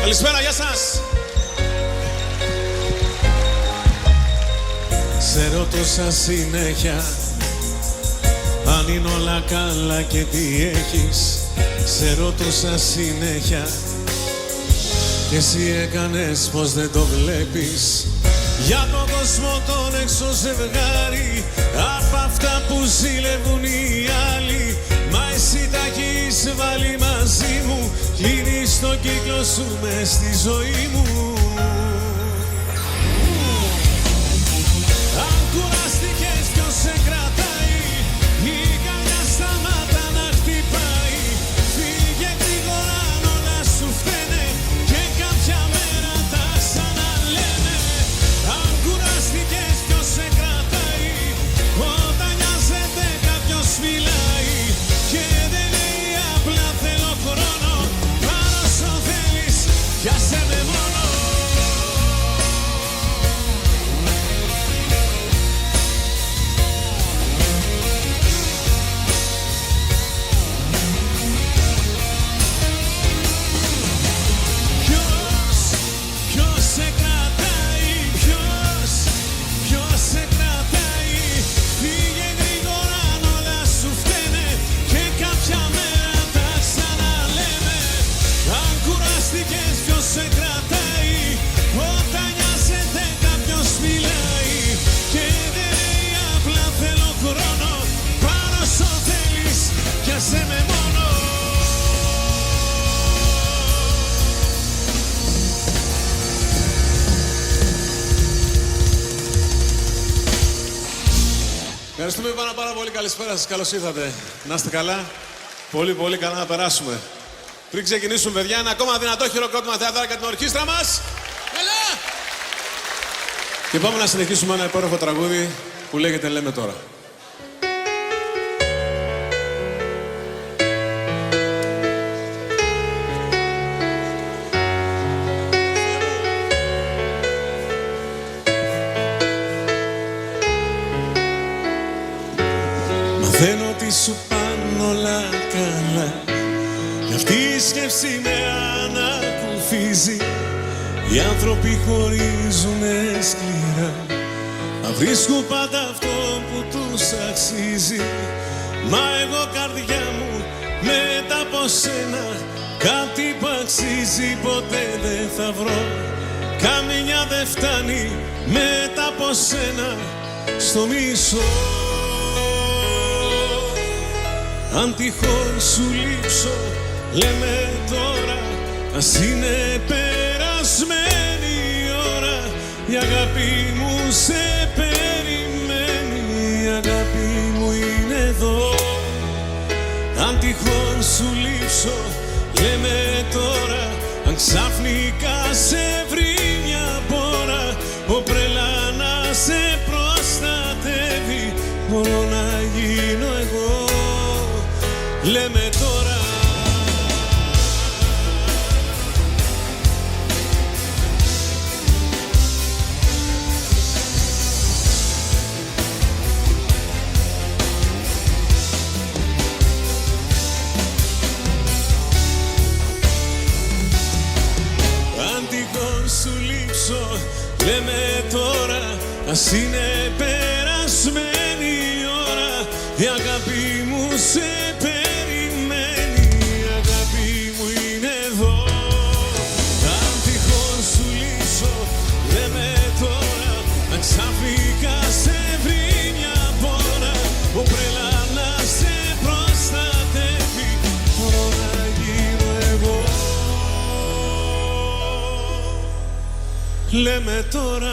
Καλησπέρα, γεια σας. Σε ρωτώσα συνέχεια αν είναι όλα καλά και τι έχεις. Σε ρωτώσα συνέχεια και εσύ έκανες πως δεν το βλέπεις. Για τον κόσμο τον έξω ζευγάρι, απ' αυτά που ζηλεύουν οι άλλοι. Μα εσύ τα έχεις βάλει μαζί μου, κλείνεις τον κύκλο σου μες στη ζωή μου. Αν κουράστηκες ποιος σε κρατάει, η καρδιά σταμάτα να χτυπάει. Φύγε γρήγορα αν όλα σου φταίνε και κάποια μέρα τα ξαναλένε. Αν κουράστηκες ποιος σε κρατάει, όταν νοιάζεται κάποιος μιλάει. Και δεν λέει απλά θέλω χρόνο, πάρ' όσο θέλεις, πιάσε με μόνο. Ποιος σε κρατάει, ποιος σε κρατάει. Φύγε γρήγορα αν όλα σου φταίνε και κάποια μέρα τα ξαναλέμε. Αν κουράστηκες ποιος σε κρατάει, όταν νοιάζεται κάποιος μιλάει. Και δεν λέει απλά θέλω χρόνο, πάρ' όσο θέλεις, πιάσε με μόνο. Ευχαριστούμε πάρα πολύ. Καλησπέρα σας. Καλώς ήρθατε. Να είστε καλά. Πολύ καλά να περάσουμε. Πριν ξεκινήσουμε, παιδιά, ένα ακόμα δυνατό χειροκρότημα θεατρά για την ορχήστρα μας. Έλα! Και πάμε να συνεχίσουμε ένα υπέροχο τραγούδι που λέγεται «Λέμε τώρα». Μαθαίνω ότι σου πάνε όλα καλά, κι αυτή η σκέψη με ανακουφίζει. Οι άνθρωποι χωρίζουνε σκληρά, μα βρίσκουν πάντα αυτό που τους αξίζει. Μα εγώ καρδιά μου μετά από σένα κάτι που αξίζει ποτέ δεν θα βρω. Καμιά δεν φτάνει μετά από σένα στο μισό. Αν τυχόν σου λείψω, λέμε τώρα, ας είναι περασμένη η ώρα. Η αγάπη μου σε περιμένει, η αγάπη μου είναι εδώ. Αν τυχόν σου λείψω, λέμε τώρα, αν ξαφνικά σε βρει μια πόρα, όπρελα να σε προστατεύει, μπορώ να γίνω εγώ. Λέμε τώρα. Αν τυχόν σου λείψω, λέμε τώρα, ας είναι περασμένη η ώρα. Η αγάπη μου σε περιμένει, η αγάπη μου είναι εδώ. Αν τυχόν σου λύσω, λέμε τώρα, αν ξαφνικά σε βρει μια πόρα, όπρελα να σε προστατεύει, μπορώ να γίνω εγώ. Λέμε τώρα.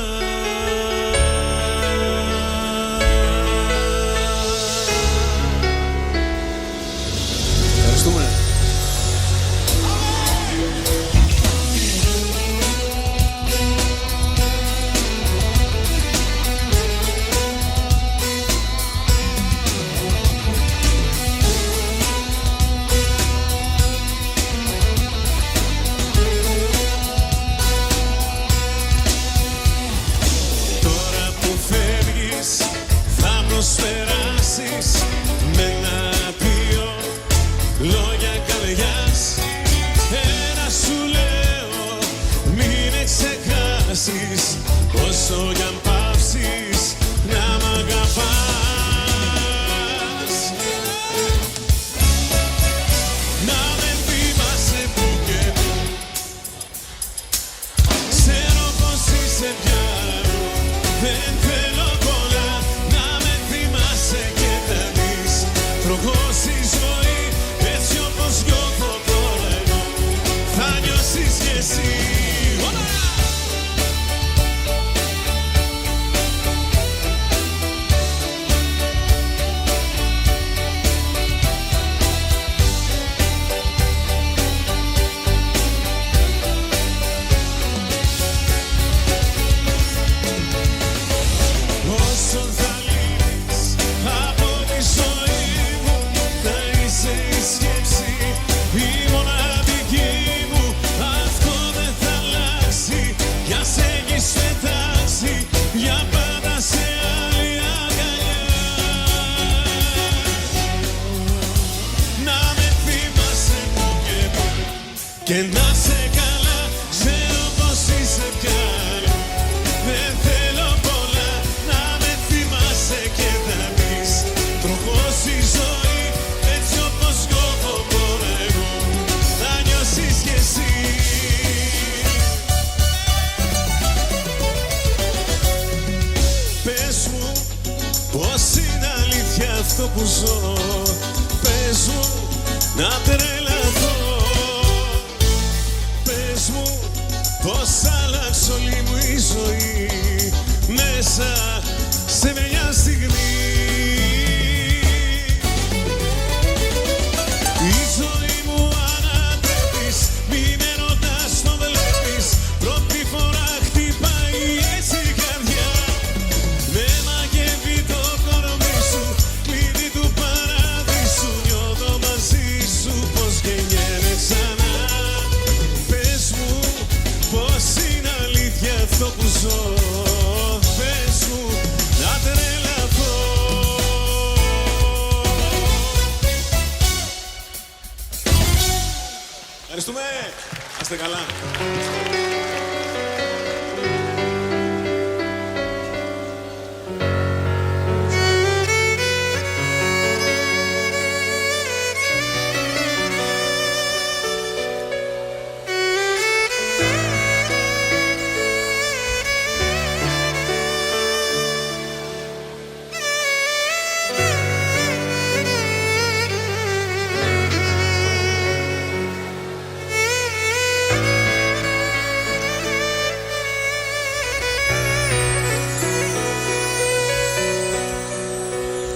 Και να σε καλά, ξέρω πως είσαι πια. Δεν θέλω πολλά, να με θυμάσαι και να πεις τροχός η ζωή, έτσι όπως κόβω τώρα εγώ, θα νιώσεις κι εσύ. Πες μου πως είναι αλήθεια αυτό που ζω. Πες μου να τρελαθώ. Πες μου πως άλλαξε όλη μου η ζωή μέσα σε μια στιγμή. Η ζωή μου ανατρέπεις, μη με ρωτάς, το βλέπεις. Πρώτη φορά χτυπάει έτσι η καρδιά. Με μαγεύει το κορμί σου, κλειδί του παραδείσου. Νιώθω μαζί σου πως γεννιέμαι ξανά. Πες μου πως είναι αλήθεια αυτό που ζω. Πες μου να τρελαθώ. Ευχαριστούμε. Να είστε καλά.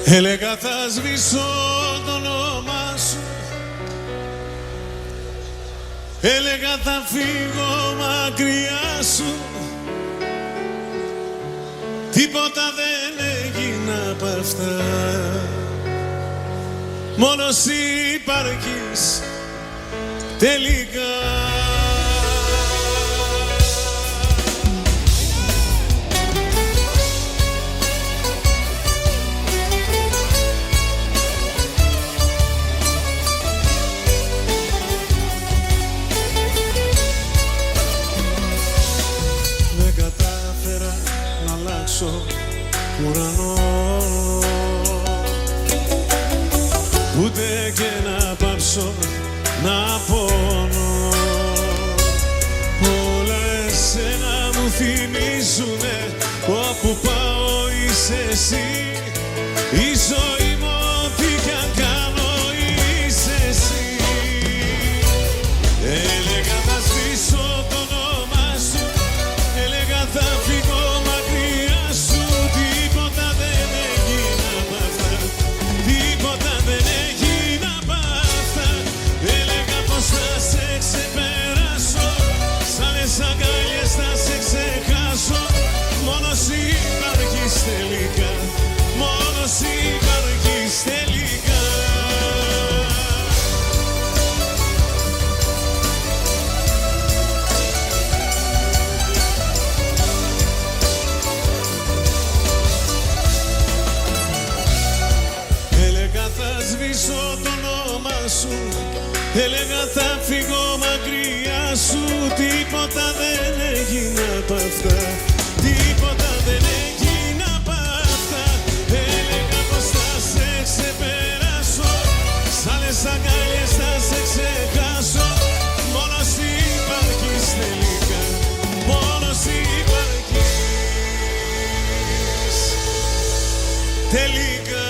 Έλεγα θα σβήσω το όνομά σου, έλεγα θα φύγω μακριά σου. Τίποτα δεν έγινα απ' αυτά, μόνο εσύ υπάρχεις τελικά. Ουρανό, ούτε και να πάψω να πονώ. Όλα εσένα μου θυμίζουνε, όπου πάω είσαι εσύ. Η ζωή μου ό,τι κι αν κάνω είσαι εσύ. Έλεγα θα σβήσω το όνομά σου, έλεγα θα φύγω μακριά σου. Τίποτα δεν έγινα απ' αυτά, τίποτα δεν έγινα απ' αυτά. Έλεγα πως θα σε ξεπεράσω, σαν λες αγκάλιες θα σε ξεχάσω. Μόνος υπάρχεις τελικά, μόνος υπάρχεις τελικά. Σβήσω το όνομα σου, έλεγα θα φύγω μακριά σου. Τίποτα δεν έγινα απ' αυτά, τίποτα δεν έγινα απ' αυτά. Έλεγα πως θα σε ξεπεράσω, σαν λες αγκάλιες θα σε ξεχάσω. Μόνος υπάρχεις τελικά, μόνος υπάρχεις τελικά.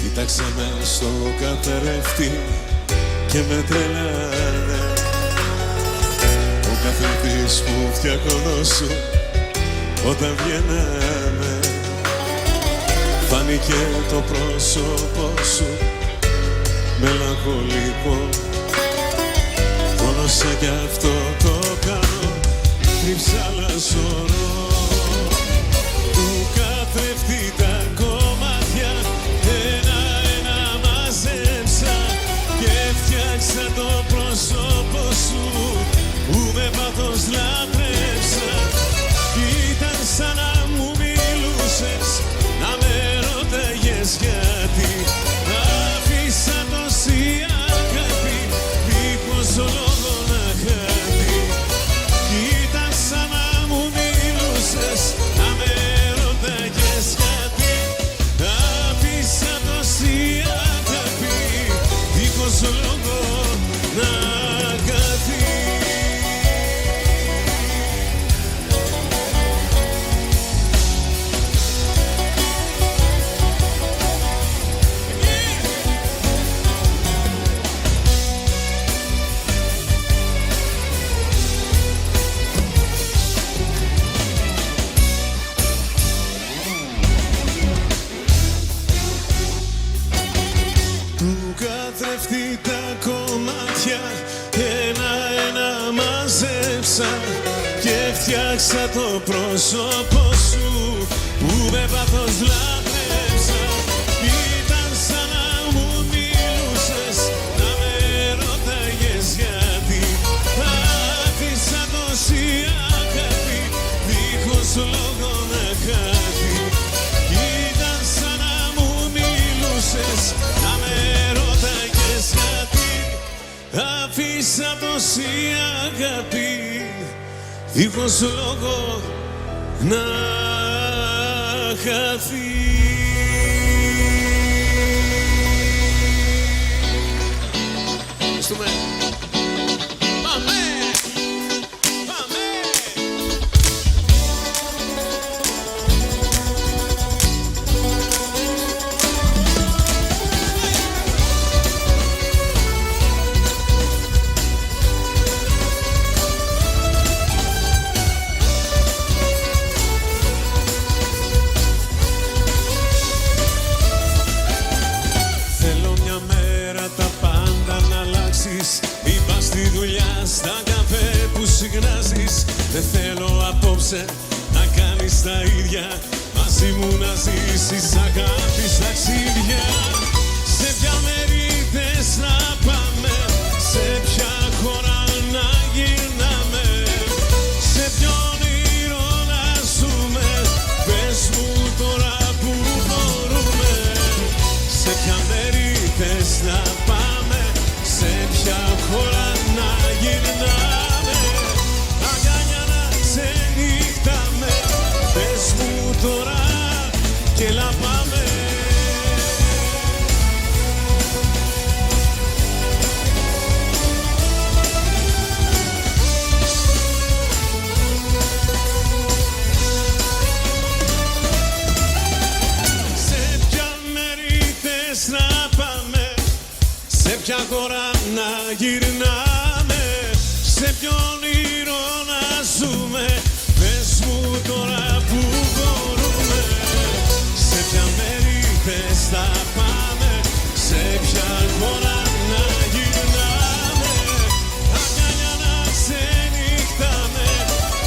Κοίταξε με στο καθρέφτη και με τρελάνε. Ο καθρέφτης που φτιάχνω όταν βγαίναμε, φάνηκε το πρόσωπό σου μελαγχολικό. Πόνωσα κι αυτό το κάνω, τρίψα άλλα σωρό του κάθε πίστεψα και φτιάξα το πρόσωπο σου που με πάθος λάτρεψα. Ήταν σαν να μου μιλούσες, να με ρώταγες γιατί. Άφησα τόση αγάπη δίχως λόγο να χάθει. Ήταν σαν να μου μιλούσες, να με ρώταγες γιατί. Άφησα τόση αγάπη δίχως λόγο να χαθεί. Ευχαριστούμε. Πάμε! Πάμε! Είπα στη δουλειά, στα καφέ που συχνάζεις. Δεν θέλω απόψε να κάνεις τα ίδια, μαζί μου να ζήσεις αγάπης ταξίδια. Σε ποια μέρη θες να πάμε, σε ποια χώρα να γυρνάμε, σε ποιο όνειρο να ζούμε, πες μου τώρα που μπορούμε. Σε ποια μέρη θες να πάμε, σε ποια χώρα να γυρνάμε, αγκαλιά να ξενύχταμε, πες μου τώρα και έλα πάμε. Σε ποια μέρη θες να πάμε, σε ποια χώρα να γυρνάμε, σε ποιο όνειρο να ζούμε, πες μου τώρα που μπορούμε. Σε ποια μέρη θες να πάμε, σε ποια χώρα να γυρνάμε, αγκαλιά να ξενύχταμε,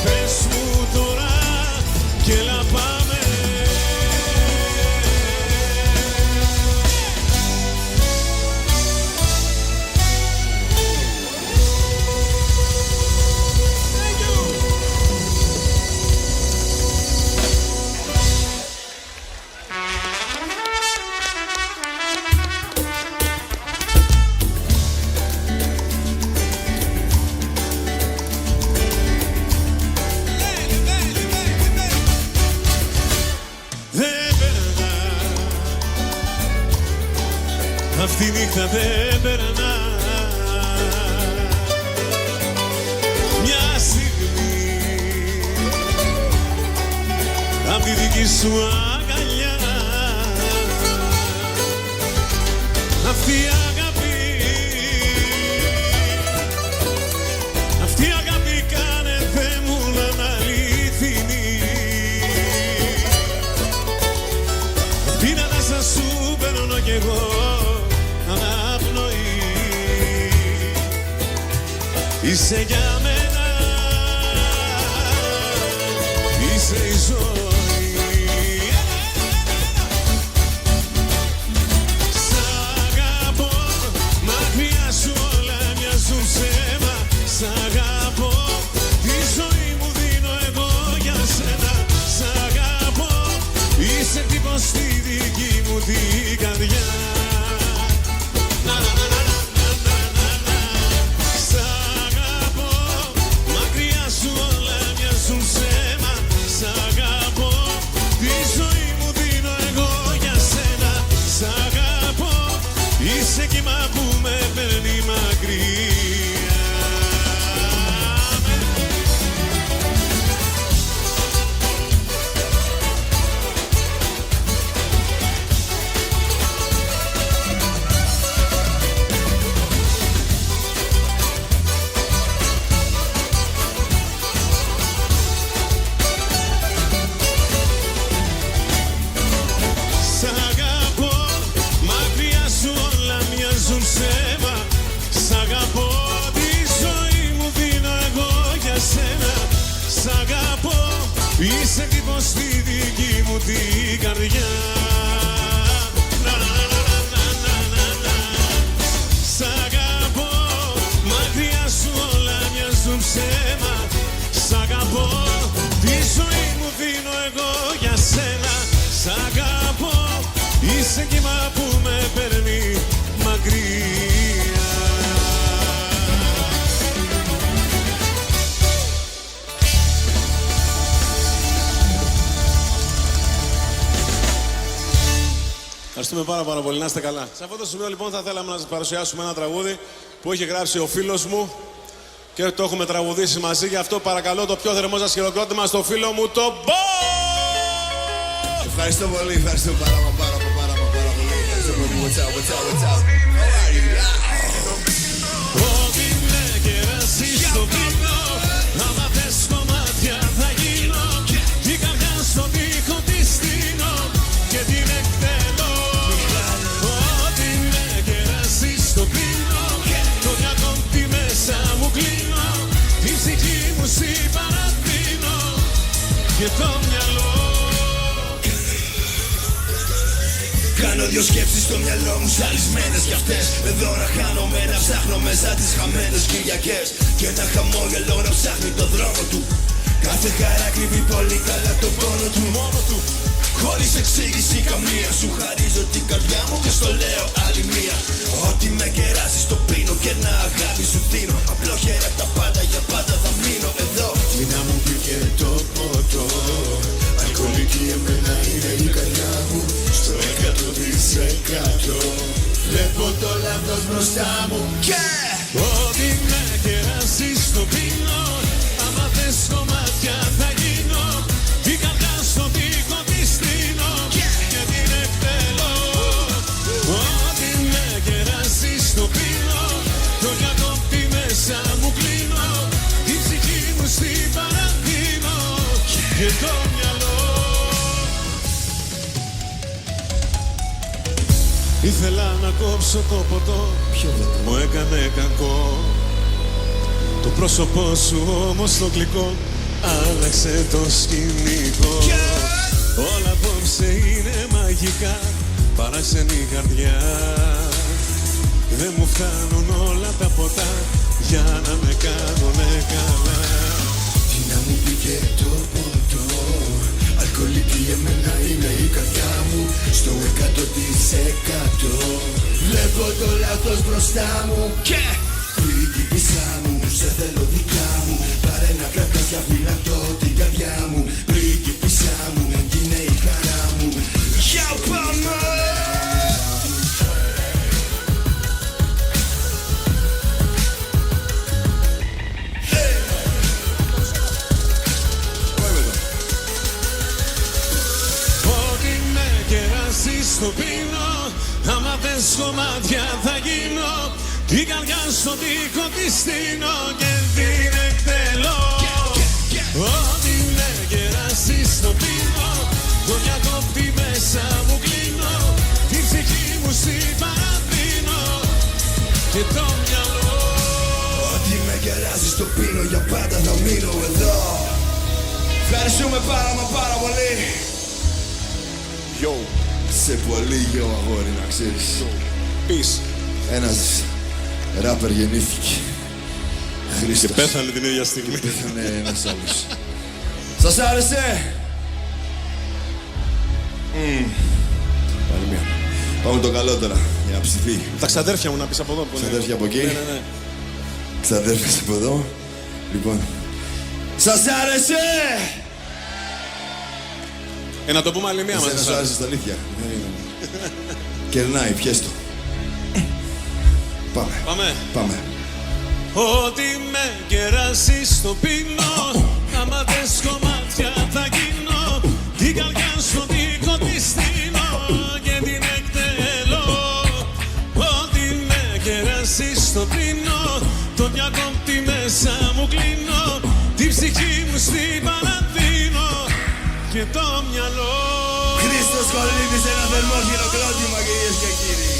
πες μου τώρα και έλα πάμε. Αυτή η νύχτα δεν περνά. Μια στιγμή απ' τη δική σου αγκαλιά, αυτή η αγάπη, αυτή η αγάπη κάνε Θεέ μου να είναι αληθινή. Την ανάσα σου παίρνω κι εγώ αναπνοή, είσαι για μένα, είσαι η ζωή. Σ' αγαπώ, μακριά σου όλα μοιάζουν ψέμα. Σ' αγαπώ, τη ζωή μου δίνω εγώ για σένα. Σ' αγαπώ, είσαι τύπος στη δική μου την καρδιά. Είσαι κύμα που με παίρνει μακριά. είσαι τύπος στη δική μου την καρδιά. Σ' αγαπώ, μακριά σου όλα μοιάζουν ψέμα. Σ' αγαπώ, τη ζωή μου δίνω εγώ για σένα. Σ' αγαπώ, είσαι κύμα που με παίρνει μακριά. Ευχαριστούμε πάρα πολύ, να είστε καλά. Σε αυτό το σημείο λοιπόν θα θέλαμε να σας παρουσιάσουμε ένα τραγούδι που έχει γράψει ο φίλος μου και το έχουμε τραγουδήσει μαζί. Γι' αυτό παρακαλώ το πιο θερμό σας χειροκρότημα στο φίλο μου το Μπο! Ευχαριστώ πολύ, ευχαριστώ πάρα πολύ. Ευχαριστώ πολύ. What's up? Ό,τι με κεράσει στο πίνο, άμα θες κομμάτια θα γίνω. Η καρδιά στον τοίχο τη στείνω και την εκτελώ. Ό,τι με κεράσει στο πίνο, το διακόπτη μέσα μου κλείνω. Την ψυχή μου στη παραδίνω και το μυαλό. Κάνω δυο σκέψεις στο μυαλό μου ζαλισμένες κι αυτές. Με δώρα χάνομαι να ψάχνω μέσα τις χαμένες Κυριακές. Και ένα χαμόγελο να ψάχνει το δρόμο του. Κάθε χαρά κρύβει πολύ καλά το πόνο του. Μόνο του, χωρίς εξήγηση καμία. Σου χαρίζω την καρδιά μου και στο λέω άλλη μία. Ό,τι με κεράσει στο πίνω και ένα αγάπη σου δίνω. Απλόχερα τα πάντα, για πάντα θα μείνω εδώ. Τι να μου πει και το ποτό. Αλκοολική εμένα είναι η καρδιά μου. Στο 100% βλέπω το λάθος μπροστά μου. Και ό,τι με κεράσει στο πίνω, άμα θες κομμάτια θα γίνω. Η καρδιά στον τοίχο τη στείνω και την εκτελώ. Ό,τι με κεράσει στο πίνω, το διακόπτη μέσα μου κλείνω. Η ψυχή μου στη παραδίνω και το μυαλό. Ήθελα να κόψω το ποτό, μου έκανε κακό. Το πρόσωπό σου όμως το γλυκό άλλαξε το σκηνικό. Όλα απόψε είναι μαγικά, παράξενη καρδιά. Δεν μου φτάνουν όλα τα ποτά για να με κάνουνε καλά. Τι να μου πει και το ποτό. Αλκοολική εμένα είναι η καρδιά μου. Στο 100% βλέπω το λάθος μπροστά μου. Και πριγκίπισσα μου, σε θέλω δικά μου. Πάρε ένα κράτας για φυλακτώ την καρδιά μου. Πριγκίπισσα μου, είναι η χαρά μου. Για πάμε! Στο πίνω, άμα θες κομμάτια θα γίνω. Την καρδιά στον τοίχο τη στείνω και την εκτελώ. Ό,τι με κεράσει στο πίνω, το διακόπτη μέσα μου κλείνω. Την ψυχή μου στη παραδίνω και το μυαλό. Ό,τι με κεράσει στο πίνω, για πάντα θα μείνω εδώ. Ευχαριστούμε πάρα πολύ. Yo. Σε πολύ γιο αγόρι, να ξέρεις. Peace. Ένας ράπερ γεννήθηκε. Χρήστος. Και πέθανε την ίδια στιγμή. Και πέθανε ένας άλλος. Σας άρεσε? Πάλι μία. Πάμε το καλό τώρα, για να ψηθεί. Τα ξαδέρφια μου να πεις από εδώ. Ξαδέρφια από εκεί. Ναι. Ξαδέρφια από εδώ. Λοιπόν. Σας άρεσε? Να το πούμε άλλη μία μας. Εσένα σου άρεσε στα αλήθεια. Κερνάει, πιες το. Πάμε. Ό,τι με κεράσει στο πίνω, άμα θες κομμάτια θα γίνω. Την καρδιά στον τοίχο τη στείνω και την εκτελώ. Ό,τι με κεράσει στο πίνω, το διακόπτη μέσα μου κλείνω. Την ψυχή μου στην παραδίνω και το μυαλό. Χρήστος Κολλίδης, ένα θερμό χειροκρότημα, κυρίες και κύριοι.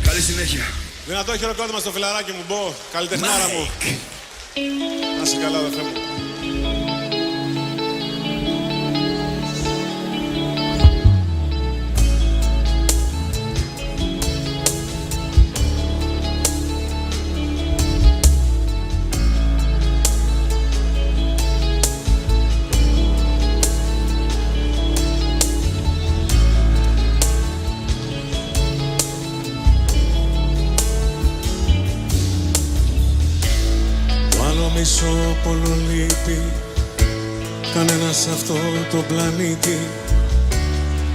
Καλή συνέχεια. Δυνατό χειροκρότημα στο φιλαράκι μου, Μπο, καλλιτεχνάρα μου. είσαι καλά, αδερφέ μου. Μισό πολλολείπει, κανένας σε αυτό το πλανήτη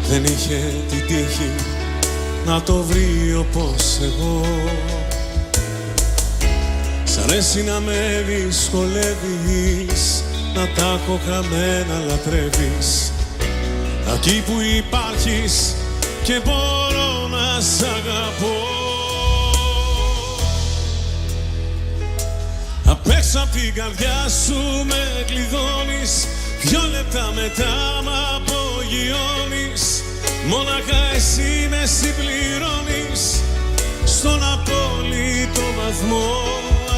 δεν είχε την τύχη να το βρει όπως εγώ. Σ' αρέσει να με δυσκολεύεις, να τα κοκαμένα λατρεύεις, εκεί που υπάρχεις και μπορώ να σ' αγαπώ. Απ' έξω απ' την καρδιά σου με κλειδώνεις, 2 λεπτά μετά μ' απογειώνεις. Μόναχα εσύ με συμπληρώνεις, στον απόλυτο βαθμό.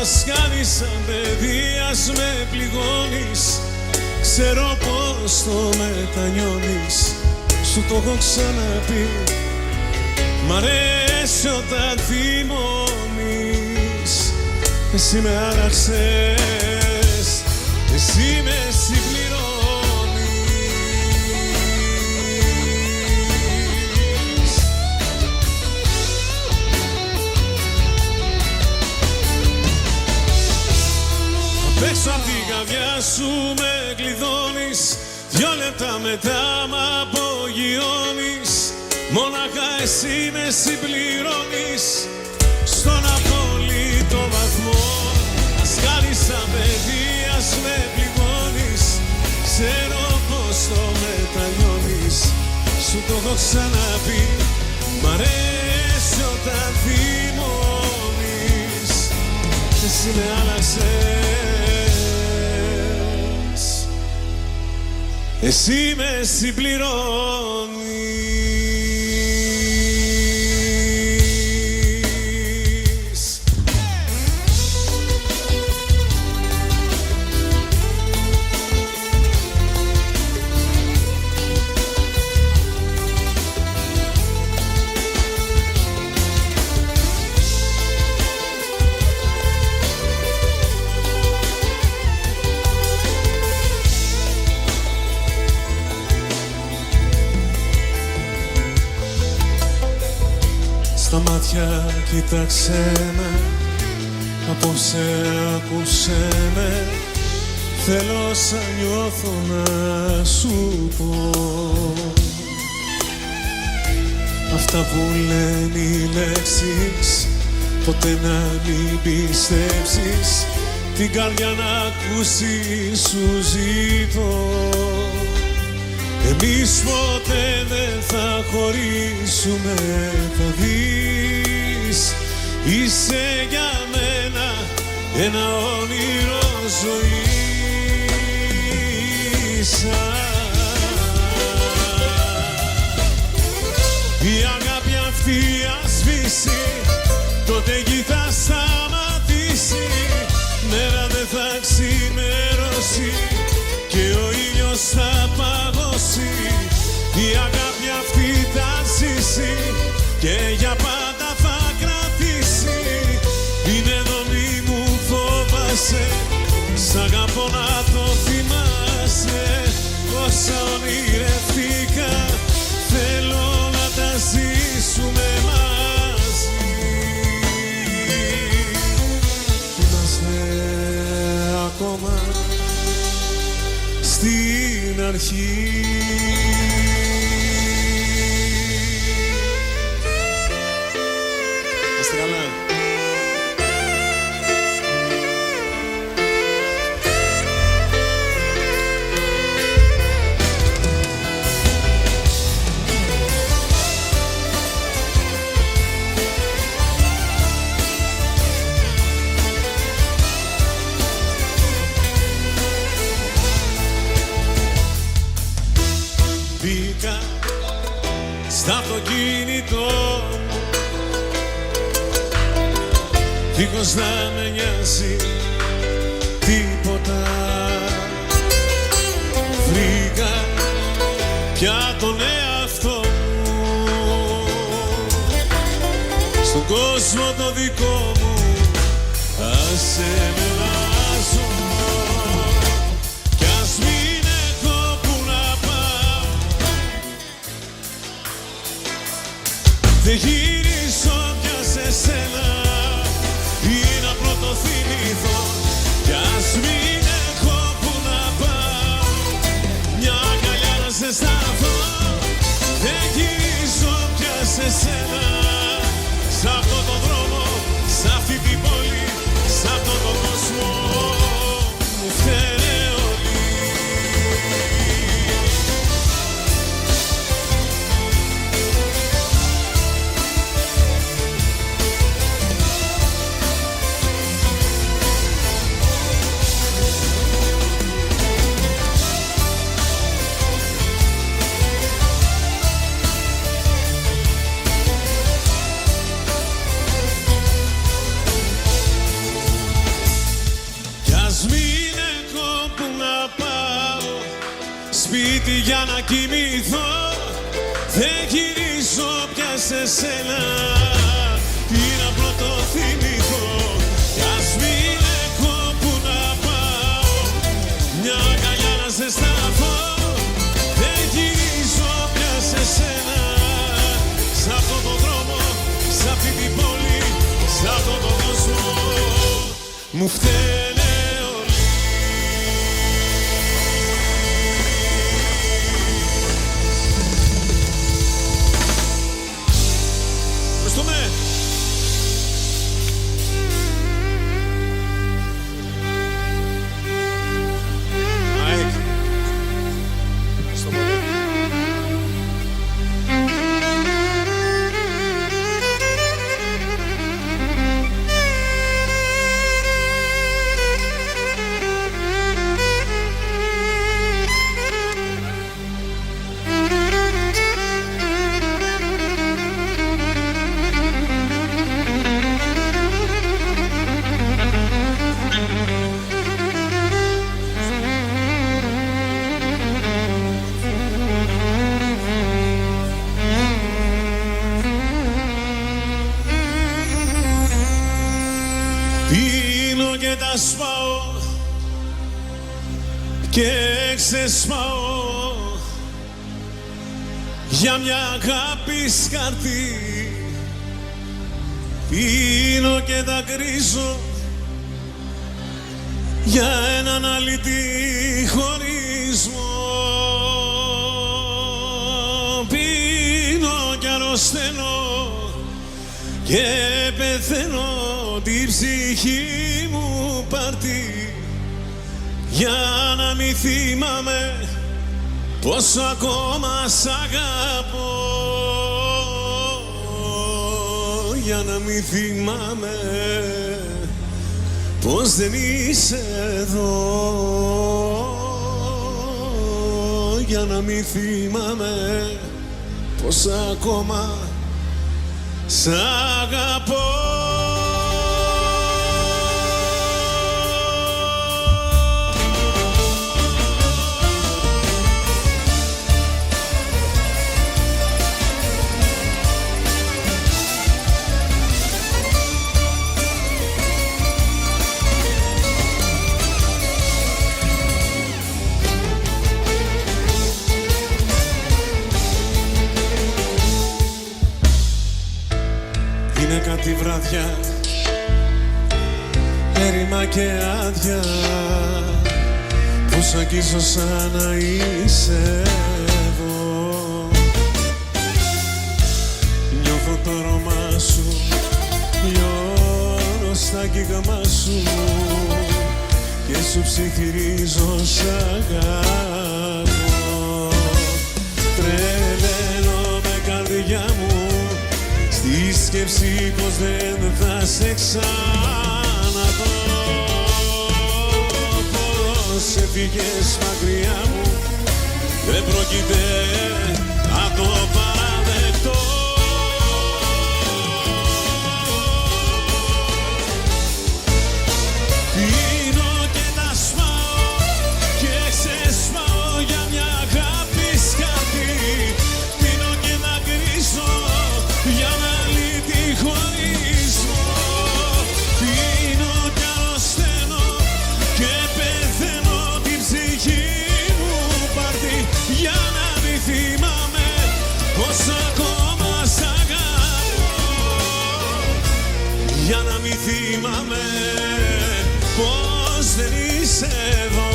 Ας κάνεις σαν παιδί, ας με πληγώνεις, ξέρω πως το μετανιώνεις. Σου το έχω ξαναπεί, μ' αρέσει όταν θυμώνεις. Εσύ με άλλαξες, εσύ με συμπληρώνεις. Απ' έξω απ' την καρδιά σου με κλειδώνεις, 2 λεπτά μετά μ' απογειώνεις. Μόναχα εσύ με συμπληρώνεις, στον απόλυτο βαθμό. Ας κάνεις σαν παιδί, ας με πληγώνεις, ξέρω πως το μετανιώνεις. Σου το έχω ξαναπεί, μ' αρέσει όταν θυμώνεις. Εσύ με άλλαξες, εσύ με συμπληρώνεις. Στα μάτια κοίταξέ με, απόψε άκουσέ με, θέλω σαν νιώθω να σου πω. Αυτά που λένε οι λέξεις, ποτέ να μην πιστέψεις, την καρδιά να ακούσεις σου ζητώ. Εμείς ποτέ δεν θα χωρίσουμε, θα δεις. Είσαι για μένα ένα όνειρο ζωής. Η αγάπη αυτή ας σβήσει, τότε εκεί θα σταματήσει. Μέρα δεν θα ξημερώσει και ο ήλιος θα παγώσει. Η αγάπη αυτή θα ζήσει και για πάντα θα κρατήσει. Είναι εδώ μη μου φοβάσαι, σ' αγαπώ να το θυμάσαι. Όσα ονειρευτήκα θέλω να τα ζήσουμε μαζί. Είμαστε ακόμα στην αρχή. Είστε καλά. Μπήκα στα αυτοκίνητο μου, δίχως να με νοιάζει τίποτα πια τον εαυτό μου, στον κόσμο το δικό μου. Άσε με να ζω κι ας μην έχω που να πάω. Δεν γυρίσω πια σε σένα ή να πρωτοθυμηθώ κι ας μην έχω που να πάω. Μια αγκαλιά να σε σταθώ. Δεν γυρίσω πια σε σένα, σ' αυτό το δρόμο, σ' αυτή την πόλη, σ' αυτό το κόσμο μου φταίνε όλοι. Σπίτι για να κοιμηθώ, δεν γυρίζω πια σε σένα ή να πρωτοθυμηθώ κι ας μην έχω που να πάω. Μια αγκαλιά να σε σταθώ. Δεν γυρίζω πια σε σένα, σ' αυτό το δρόμο, σ' αυτή την πόλη, σ' αυτό το κόσμο μου φταίνε. Πίνω και τα σπάω και ξεσπάω για μια αγάπη σκαρτή. Πίνω και τα κρίζω για έναν αλήτη χωρισμό. Πίνω και αρρωσταίνω και πεθαίνω την ψυχή μου πάρτι για να μην θυμάμαι πως ακόμα σ' αγαπώ. Για να μην θυμάμαι πως δεν είσαι εδώ. Για να μην θυμάμαι πως ακόμα σ' αγαπώ. Είναι κάτι βράδια, έρημα και άδεια, που σ' αγγίζω σαν να είσαι εδώ. Νιώθω το αρώμα σου, λιώνω στα κύγμα σου και σου ψιθυρίζω σ' αγαπώ. Τρελαίνω με καρδιά μου στη σκέψη πως δεν θα σε ξαναδώ. Πως έφυγες μακριά μου, δεν πρόκειται να το παραδεχτώ. Πίνω και τα σπάω και ξεσπάω για μια αγάπη σκατή. θυμάμαι πως ακόμα σ' αγαπώ. Για να μην θυμάμαι πως δεν είσαι εδώ.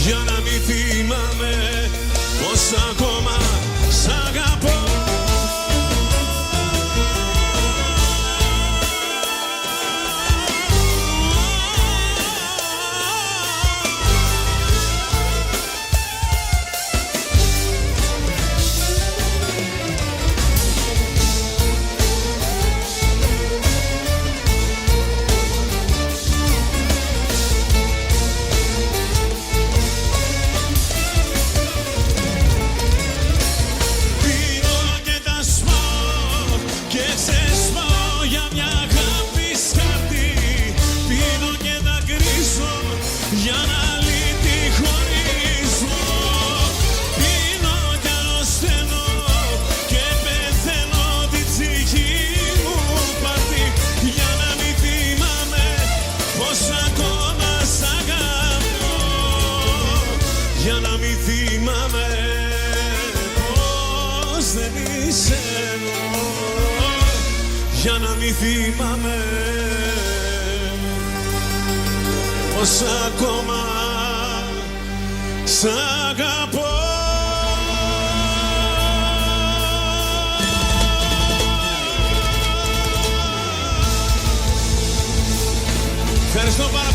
Για να μην θυμάμαι πως ακόμα σ' αγαπώ. Για να μην θυμάμαι πως δεν είσαι εδώ. Για να μην θυμάμαι πως ακόμα σ' αγαπώ. Ευχαριστώ πάρα